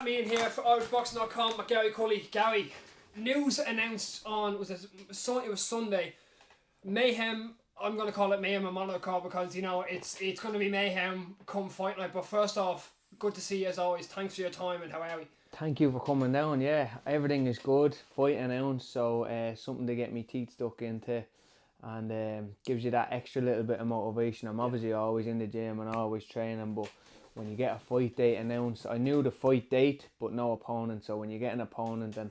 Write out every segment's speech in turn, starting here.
Me in here for IrishBoxing.com with Gary Cully. Gary, news announced on, it was Sunday. Mayhem, I'm going to call it Mayhem in Monaco because, you know, it's going to be mayhem come fight night. But first off, good to see you as always. Thanks for your time and how are we? Thank you for coming down. Yeah, everything is good. Fight announced, so something to get me teeth stuck into, and gives you that extra little bit of motivation. I'm obviously always in the gym and always training, but when you get a fight date announced, I knew the fight date but no opponent, so when you get an opponent and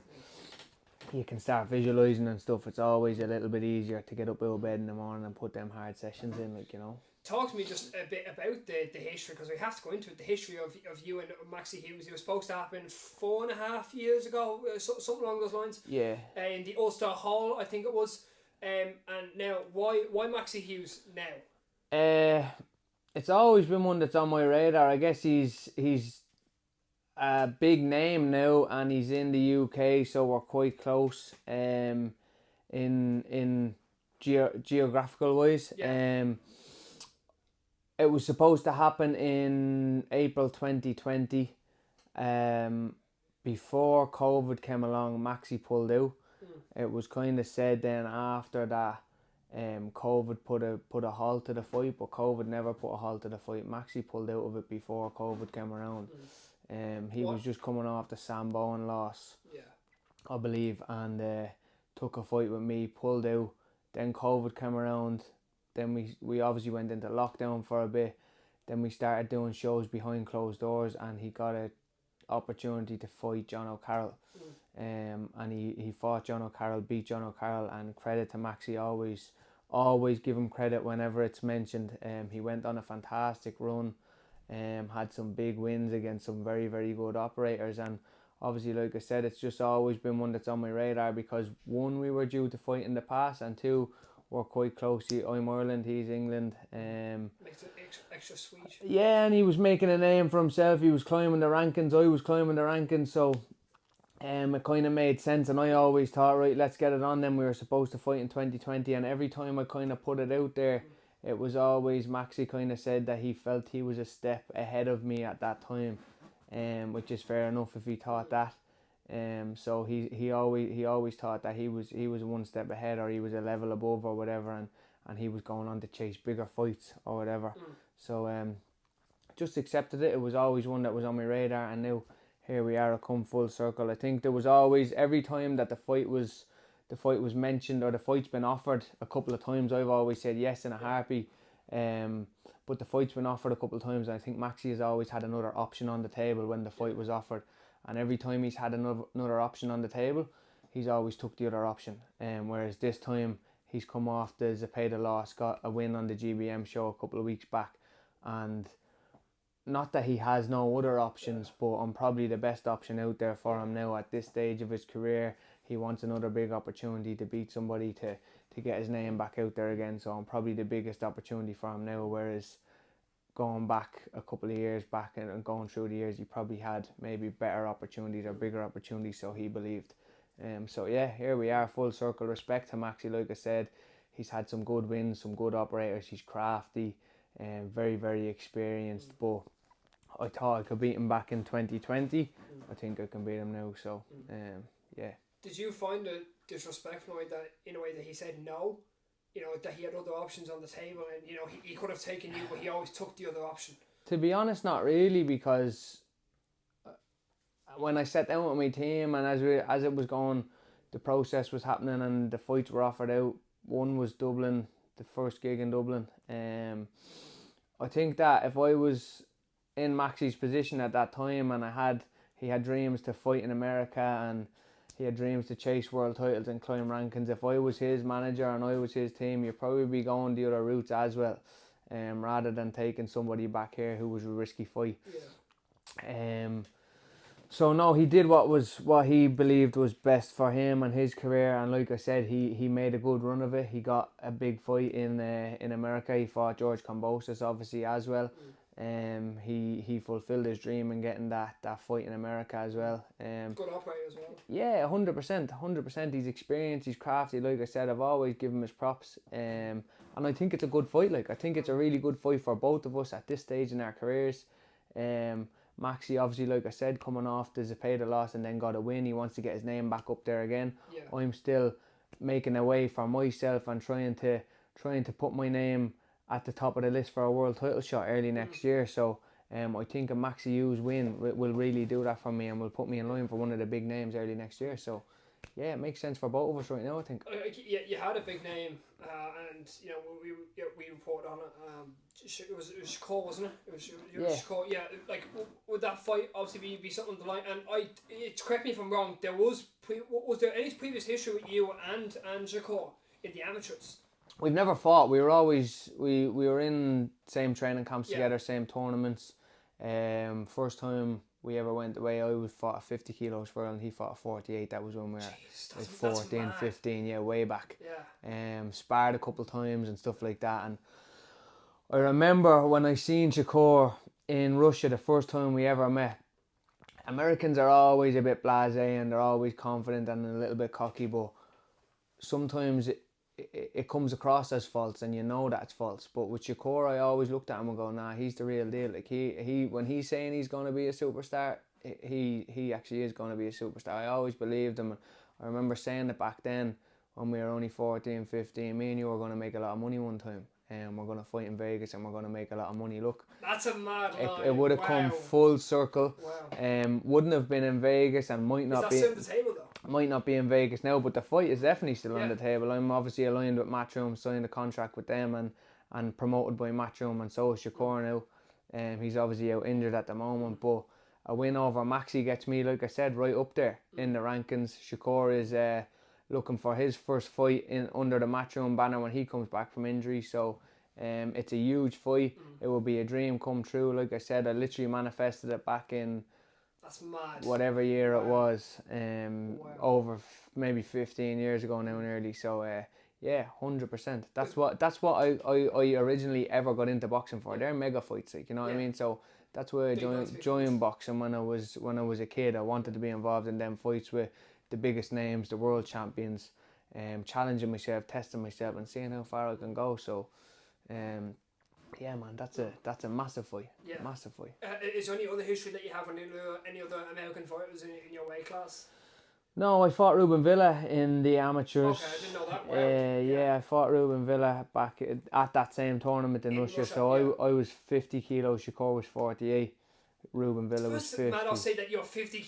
you can start visualising and stuff, it's always a little bit easier to get up out of bed in the morning and put them hard sessions in, like, you know. Talk to me just a bit about the history, because we have to go into it, the history of you and Maxi Hughes. It was supposed to happen 4.5 years ago, something along those lines. Yeah. In the Ulster Hall, I think it was. And now, why Maxi Hughes now? It's always been one that's on my radar. I guess he's a big name now, and he's in the UK, so we're quite close. In geographical wise. Yeah. It was supposed to happen in April 2020. Before COVID came along, Maxi pulled out. It was kind of said then after that COVID put a halt to the fight, but COVID never put a halt to the fight. Maxi pulled out of it before COVID came around. He was just coming off the Sam Bowen loss, I believe, and took a fight with me, pulled out. Then COVID came around. Then we obviously went into lockdown for a bit. Then we started doing shows behind closed doors, and he got an opportunity to fight John O'Carroll. And he fought John O'Carroll, beat John O'Carroll, and credit to Maxi, always give him credit whenever it's mentioned. He went on a fantastic run, had some big wins against some very, very good operators, and obviously, like I said, it's just always been one that's on my radar because one, we were due to fight in the past, and two, we're quite close. I'm Ireland, he's England. Makes it extra sweet. Yeah, and he was making a name for himself. He was climbing the rankings. I was climbing the rankings, so it kind of made sense. And I always thought, right, let's get it on. Then we were supposed to fight in 2020, and every time I kind of put it out there, it was always Maxi kind of said that he felt he was a step ahead of me at that time, which is fair enough if he thought that. So he always thought that he was one step ahead, or he was a level above or whatever, and he was going on to chase bigger fights or whatever. So just accepted it. It was always one that was on my radar, and now here we are, come full circle. I think there was always, every time that the fight was mentioned or the fight's been offered a couple of times, I've always said yes in a heartbeat. But the fight's been offered a couple of times, and I think Maxi has always had another option on the table when the fight was offered. And every time he's had another option on the table, he's always took the other option. Whereas this time, he's come off the Zepeda loss, got a win on the GBM show a couple of weeks back. And not that he has no other options, but I'm probably the best option out there for him now at this stage of his career. He wants another big opportunity to beat somebody to get his name back out there again. So I'm probably the biggest opportunity for him now, whereas going back a couple of years back and going through the years, he probably had maybe better opportunities or bigger opportunities, so he believed. So yeah, here we are, full circle. Respect to Maxi, like I said, he's had some good wins, some good operators. He's crafty and very, very experienced. But I thought I could beat him back in 2020. I think I can beat him now. So yeah. Did you find it disrespectful in a way that he said no? You know, that he had other options on the table, and, you know, he could have taken you, but he always took the other option. To be honest, not really, because when I sat down with my team and as it was going, the process was happening and the fights were offered out. One was Dublin, the first gig in Dublin. I think that if I was in Maxi's position at that time and he had dreams to fight in America and he had dreams to chase world titles and climb rankings, if I was his manager and I was his team, you'd probably be going the other routes as well, rather than taking somebody back here who was a risky fight. Yeah. So no, he did what he believed was best for him and his career, and like I said, he made a good run of it. He got a big fight in America. He fought George Kambosos obviously as well. He fulfilled his dream in getting that fight in America as well. Good operator as well. Yeah, 100%. He's experienced, he's crafty. Like I said, I've always given him his props. And I think it's a good fight. Like, I think it's a really good fight for both of us at this stage in our careers. Maxi, obviously, like I said, coming off the Zepeda loss and then got a win. He wants to get his name back up there again. Yeah. I'm still making a way for myself and trying to put my name at the top of the list for a world title shot early next year. So I think a Maxi Hughes win will really do that for me and will put me in line for one of the big names early next year. So yeah, it makes sense for both of us right now, I think. You had a big name, and you know we reported on it. It was Shakur, wasn't it? It was Shakur. Yeah, like would that fight obviously be something on the line? And correct me if I'm wrong. Was there any previous history with you and Shakur in the amateurs? We've never fought. We were always we were in same training camps together, same tournaments. First time we ever went away, I was fought a 50 kilos for and he fought a 48. That was when we were like 14, 15, yeah, way back. Yeah. Sparred a couple of times and stuff like that. And I remember when I seen Shakur in Russia the first time we ever met. Americans are always a bit blasé and they're always confident and a little bit cocky, but sometimes it comes across as false and you know that's false. But with Shakur, I always looked at him and go, nah, he's the real deal. Like he when he's saying he's going to be a superstar, he actually is going to be a superstar. I always believed him. I remember saying it back then when we were only 14, 15. Me and you were going to make a lot of money one time. And we're going to fight in Vegas and we're going to make a lot of money. Look, that's a mad line. It would have come full circle. Wow. Wouldn't have been in Vegas and might not be. Is that still on the table though? Might not be in Vegas now, but the fight is definitely still on the table. I'm obviously aligned with Matchroom, signed a contract with them and promoted by Matchroom, and so is Shakur now. He's obviously out injured at the moment, but a win over Maxi gets me, like I said, right up there in the rankings. Shakur is looking for his first fight under the Matchroom banner when he comes back from injury, so it's a huge fight. It will be a dream come true. Like I said, I literally manifested it back in that's mad. Whatever year it was, over maybe 15 years ago now nearly. So yeah, 100%. That's what I originally ever got into boxing for. They're mega fights, like, you know what I mean. So that's why I joined boxing when I was a kid. I wanted to be involved in them fights with the biggest names, the world champions, challenging myself, testing myself, and seeing how far I can go. So. Yeah, man, that's a massive fight. Yeah. Massive fight. Is there any other history that you have on any other American fighters in your weight class? No, I fought Ruben Villa in the amateurs. Okay, I didn't know that. Wow. Yeah, I fought Ruben Villa back at that same tournament in Russia. So I was 50 kilos, Shakur was 48. Ruben Villa was 50. Man, I'll say that you were 50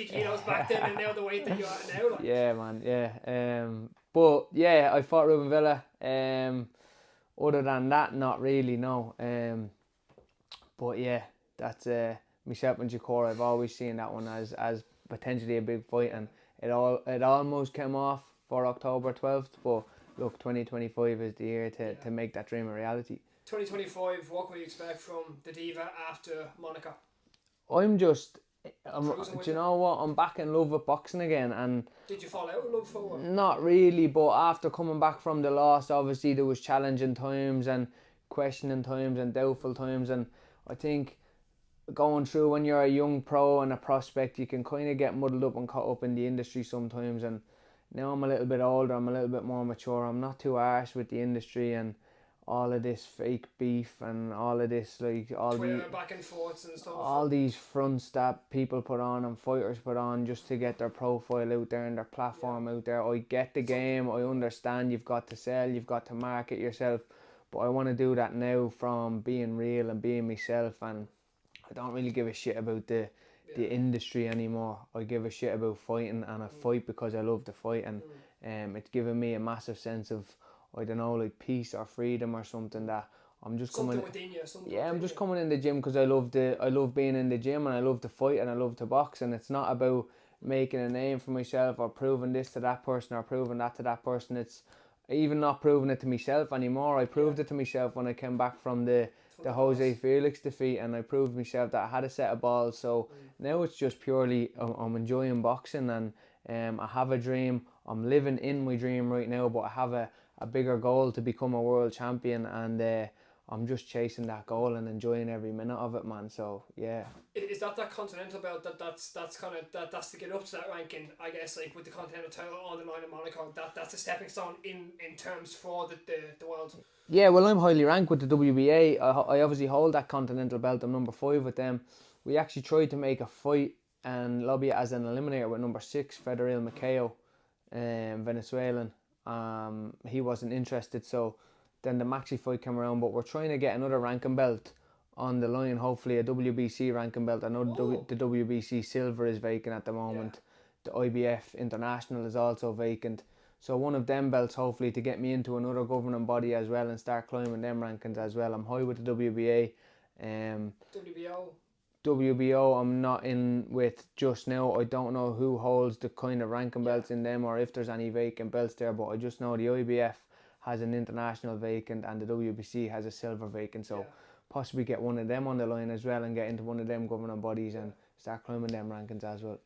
kilos back then and now the weight that you are now. Like. Yeah, man, yeah. But yeah, I fought Ruben Villa. Other than that, not really, no. But yeah, that's myself and Shakur. I've always seen that one as potentially a big fight, and it almost came off for October 12th. But look, 2025 is the year to make that dream a reality. 2025, what can we expect from the Diva after Monaco? Do you know what? I'm back in love with boxing again, and did you fall out of love for a while? Not really, but after coming back from the loss, obviously there was challenging times and questioning times and doubtful times, and I think going through when you're a young pro and a prospect, you can kind of get muddled up and caught up in the industry sometimes. And now I'm a little bit older, I'm a little bit more mature. I'm not too harsh with the industry and all of this fake beef and all of this, like, all Twitter back and forths and stuff. All these fronts that people put on and fighters put on just to get their profile out there and their platform out there. I get the game, I understand you've got to sell, you've got to market yourself, but I want to do that now from being real and being myself, and I don't really give a shit about the industry anymore. I give a shit about fighting, and I fight because I love to fight, and it's given me a massive sense of, I don't know, like peace or freedom or something, that I'm just coming within you. I'm just coming in the gym because I love being in the gym and I love to fight and I love to box, and it's not about making a name for myself or proving this to that person or proving that to that person. It's even not proving it to myself anymore. I proved it to myself when I came back from the Jose Felix defeat, and I proved myself that I had a set of balls. So now it's just purely I'm enjoying boxing, and I have a dream. I'm living in my dream right now, but I have a bigger goal to become a world champion, and I'm just chasing that goal and enjoying every minute of it, man. So yeah. Is that continental belt that's kind of that's to get up to that ranking? I guess, like, with the continental title on the line in Monaco, that's a stepping stone in terms for the world. Yeah, well, I'm highly ranked with the WBA. I obviously hold that continental belt. I'm number 5 with them. we actually tried to make a fight and lobby it as an eliminator with number 6, Federil Maceo, Venezuelan. He wasn't interested, so then the Maxi fight came around, but we're trying to get another ranking belt on the line, hopefully a WBC ranking belt. I know the WBC silver is vacant at the moment. The IBF International is also vacant. So one of them belts, hopefully, to get me into another governing body as well and start climbing them rankings as well. I'm high with the WBA. WBO I'm not in with just now. I don't know who holds the kind of ranking belts in them or if there's any vacant belts there, but I just know the IBF has an international vacant and the WBC has a silver vacant, so possibly get one of them on the line as well and get into one of them governing bodies and start climbing them rankings as well.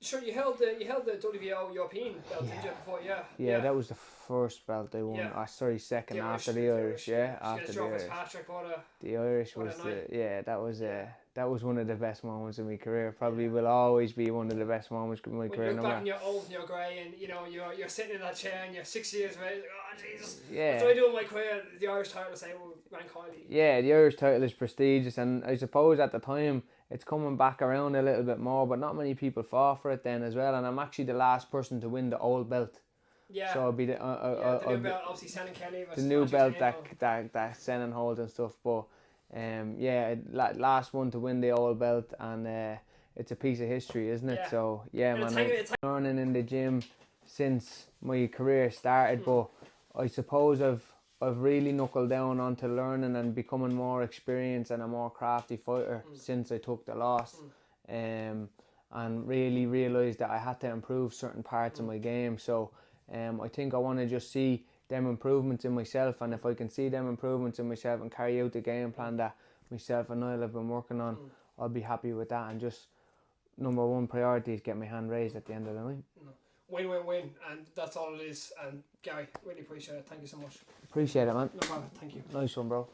Sure, you held the WBO European belt, didn't you, before? Yeah, that was the first belt they won. Second after the Irish. After the Irish. The Irish was that was one of the best moments in my career. Probably will always be one of the best moments in my career. You look back and you're old and you're grey, and you know you're sitting in that chair and you're 6 years of age. Like, oh Jesus! What do I do in my career? The Irish title, say, well, rank highly. Yeah, the Irish title is prestigious, and I suppose at the time it's coming back around a little bit more, but not many people fought for it then as well. And I'm actually the last person to win the old belt. Yeah. So I'll be the new belt, obviously Senan Kelly. The new belt that Senan holds and stuff, but last one to win the old belt, and it's a piece of history, isn't it? So man, I've learning in the gym since my career started, but I suppose I've really knuckled down onto learning and becoming more experienced and a more crafty fighter since I took the loss, and really realised that I had to improve certain parts of my game. So I think I want to just see them improvements in myself, and if I can see them improvements in myself and carry out the game plan that myself and Niall have been working on, I'll be happy with that. And just number one priority is get my hand raised at the end of the night. Win, and that's all it is. And Gary, really appreciate it. Thank you so much. Appreciate it, man. No problem. Thank you. Nice one, bro.